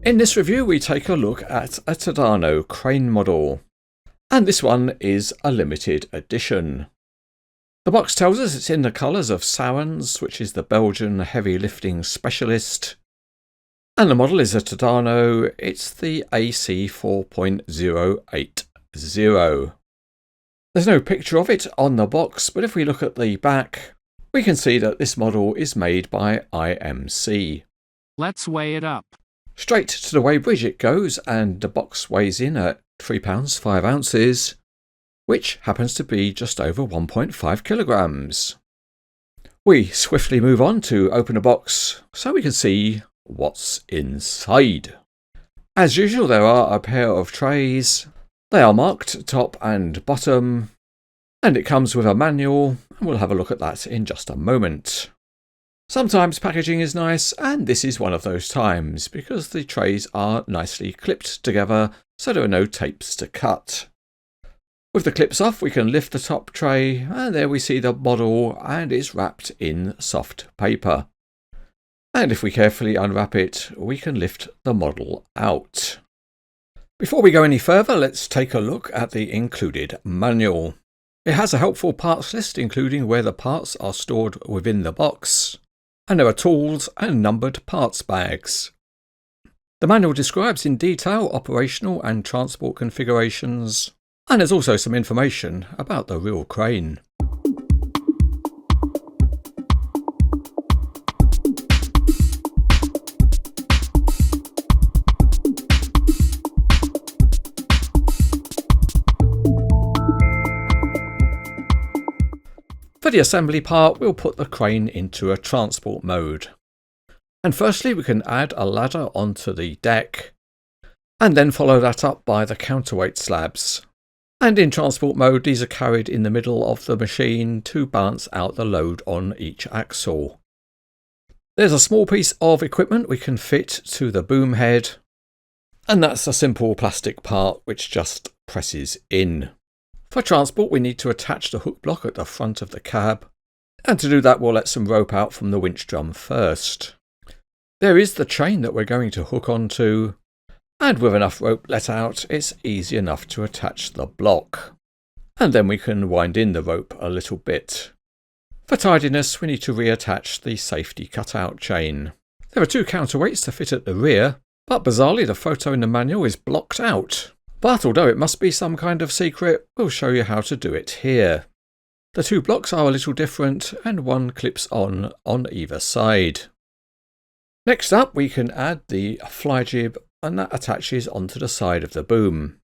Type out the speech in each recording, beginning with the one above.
In this review we take a look at a Tadano crane model, and this one is a limited edition. The box tells us it's in the colours of Sarens, which is the Belgian heavy lifting specialist, and the model is a Tadano. It's the AC 4.080. There's no picture of it on the box, but if we look at the back, we can see that this model is made by IMC. Let's weigh it up. Straight to the weighbridge it goes, and the box weighs in at 3 pounds 5 ounces, which happens to be just over 1.5 kilograms. We swiftly move on to open a box so we can see what's inside. As usual, there are a pair of trays. They are marked top and bottom, and it comes with a manual, and we'll have a look at that in just a moment. Sometimes packaging is nice, and this is one of those times because the trays are nicely clipped together so there are no tapes to cut. With the clips off, we can lift the top tray, and there we see the model, and it's wrapped in soft paper. And if we carefully unwrap it, we can lift the model out. Before we go any further, let's take a look at the included manual. It has a helpful parts list including where the parts are stored within the box, and there are tools and numbered parts bags. The manual describes in detail operational and transport configurations, and there's also some information about the real crane. For the assembly part, we'll put the crane into a transport mode. And firstly, we can add a ladder onto the deck, and then follow that up by the counterweight slabs. And in transport mode, these are carried in the middle of the machine to balance out the load on each axle. There's a small piece of equipment we can fit to the boom head, and that's a simple plastic part which just presses in. For transport, we need to attach the hook block at the front of the cab, and to do that we'll let some rope out from the winch drum first. There is the chain that we're going to hook onto, and with enough rope let out, it's easy enough to attach the block. And then we can wind in the rope a little bit. For tidiness, we need to reattach the safety cutout chain. There are 2 counterweights to fit at the rear, but bizarrely the photo in the manual is blocked out. But although it must be some kind of secret, we'll show you how to do it here. The 2 blocks are a little different, and one clips on either side. Next up, we can add the fly jib, and that attaches onto the side of the boom.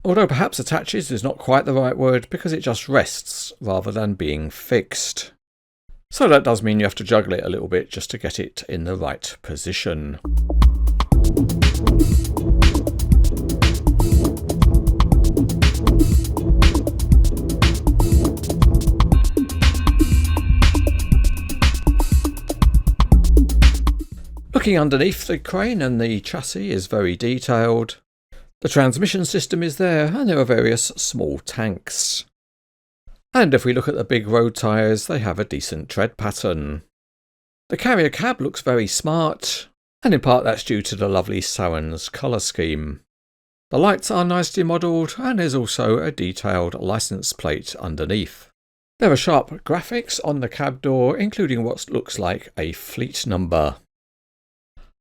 Although perhaps attaches is not quite the right word because it just rests rather than being fixed. So that does mean you have to juggle it a little bit just to get it in the right position. Looking underneath the crane, and the chassis is very detailed. The transmission system is there, and there are various small tanks. And if we look at the big road tyres, they have a decent tread pattern. The carrier cab looks very smart, and in part that's due to the lovely Sarens colour scheme. The lights are nicely modelled, and there's also a detailed licence plate underneath. There are sharp graphics on the cab door, including what looks like a fleet number.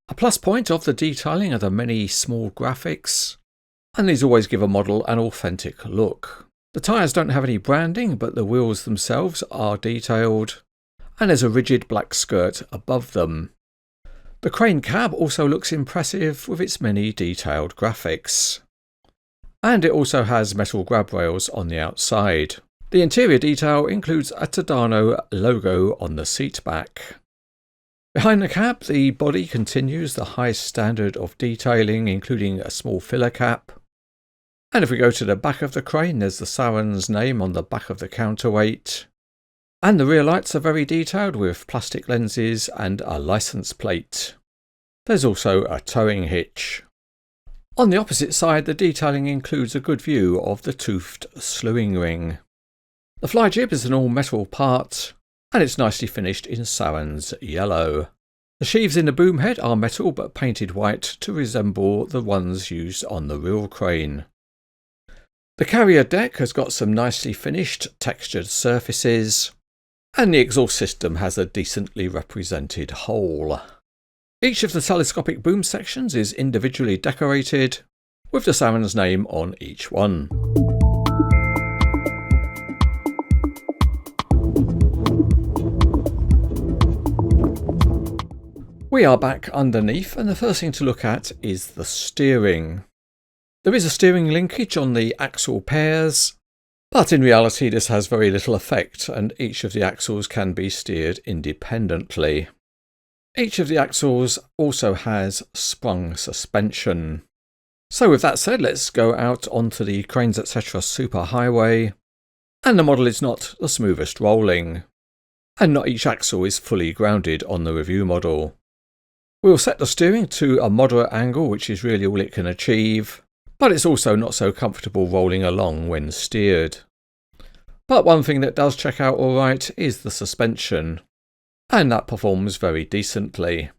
A plus point of the detailing are the many small graphics, and these always give a model an authentic look. The tyres don't have any branding, but the wheels themselves are detailed, and there's a rigid black skirt above them. The crane cab also looks impressive with its many detailed graphics. And it also has metal grab rails on the outside. The interior detail includes a Tadano logo on the seat back. Behind the cab, the body continues the highest standard of detailing, including a small filler cap. And if we go to the back of the crane, there's the Sarens name on the back of the counterweight. And the rear lights are very detailed with plastic lenses and a license plate. There's also a towing hitch. On the opposite side, the detailing includes a good view of the toothed slewing ring. The fly jib is an all-metal part, and it's nicely finished in Sarens yellow. The sheaves in the boom head are metal but painted white to resemble the ones used on the real crane. The carrier deck has got some nicely finished textured surfaces, and the exhaust system has a decently represented hole. Each of the telescopic boom sections is individually decorated, with the Sarens name on each one. We are back underneath, and the first thing to look at is the steering. There is a steering linkage on the axle pairs, but in reality this has very little effect, and each of the axles can be steered independently. Each of the axles also has sprung suspension. So with that said, let's go out onto the Cranes Etc. superhighway, and the model is not the smoothest rolling, and not each axle is fully grounded on the review model. We'll set the steering to a moderate angle, which is really all it can achieve, but it's also not so comfortable rolling along when steered. But one thing that does check out alright is the suspension, and that performs very decently.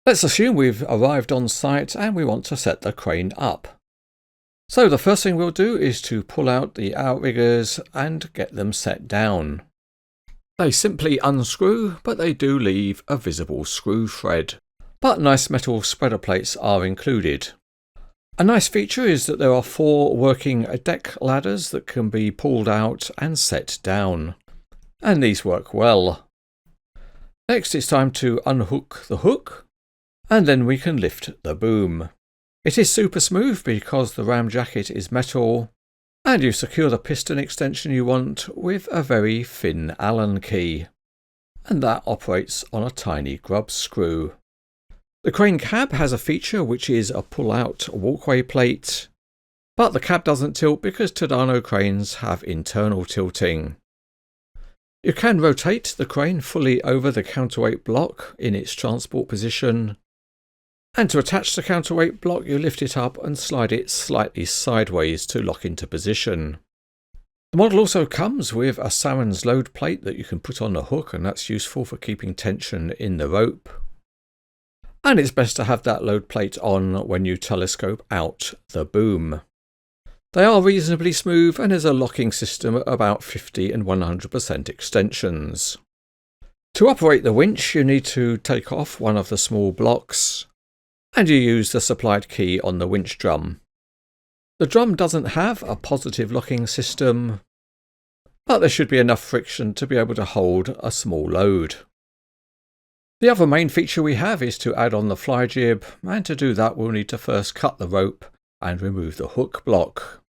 Let's assume we've arrived on site and we want to set the crane up. So the first thing we'll do is to pull out the outriggers and get them set down. They simply unscrew, but they do leave a visible screw thread. But nice metal spreader plates are included. A nice feature is that there are 4 working deck ladders that can be pulled out and set down, and these work well. Next it's time to unhook the hook, and then we can lift the boom. It is super smooth because the ram jacket is metal, and you secure the piston extension you want with a very thin Allen key, and that operates on a tiny grub screw. The crane cab has a feature which is a pull-out walkway plate, but the cab doesn't tilt because Tadano cranes have internal tilting. You can rotate the crane fully over the counterweight block in its transport position, and to attach the counterweight block you lift it up and slide it slightly sideways to lock into position. The model also comes with a Sarens load plate that you can put on the hook, and that's useful for keeping tension in the rope. And it's best to have that load plate on when you telescope out the boom. They are reasonably smooth, and there's a locking system at about 50 and 100% extensions. To operate the winch you need to take off one of the small blocks, and you use the supplied key on the winch drum. The drum doesn't have a positive locking system, but there should be enough friction to be able to hold a small load. The other main feature we have is to add on the fly jib, and to do that we'll need to first cut the rope and remove the hook block.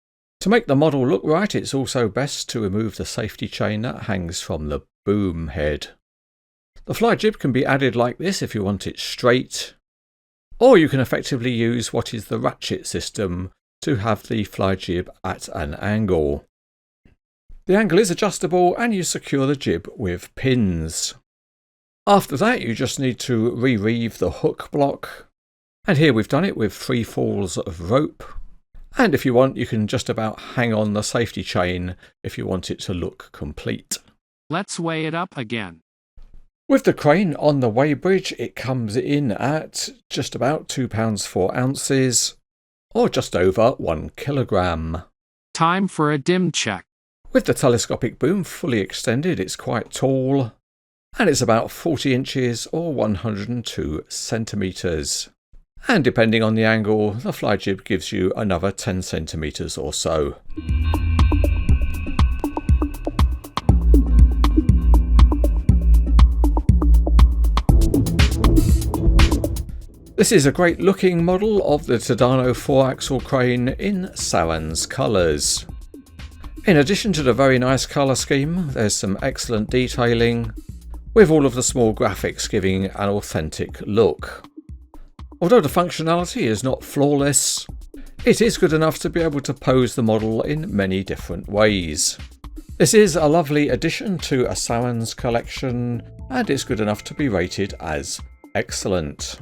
To make the model look right, it's also best to remove the safety chain that hangs from the boom head. The fly jib can be added like this if you want it straight, or you can effectively use what is the ratchet system to have the fly jib at an angle. The angle is adjustable, and you secure the jib with pins. After that you just need to re-reeve the hook block, and here we've done it with 3 falls of rope, and if you want you can just about hang on the safety chain if you want it to look complete. Let's weigh it up again. With the crane on the weighbridge it comes in at just about 2 pounds 4 ounces, or just over 1 kilogram. Time for a dim check. With the telescopic boom fully extended it's quite tall, and it's about 40 inches or 102 centimetres. And depending on the angle, the fly jib gives you another 10 centimetres or so. This is a great looking model of the Tadano 4-axle crane in Sarens colours. In addition to the very nice colour scheme, there's some excellent detailing, with all of the small graphics giving an authentic look. Although the functionality is not flawless, it is good enough to be able to pose the model in many different ways. This is a lovely addition to a Sarens collection, and it's good enough to be rated as excellent.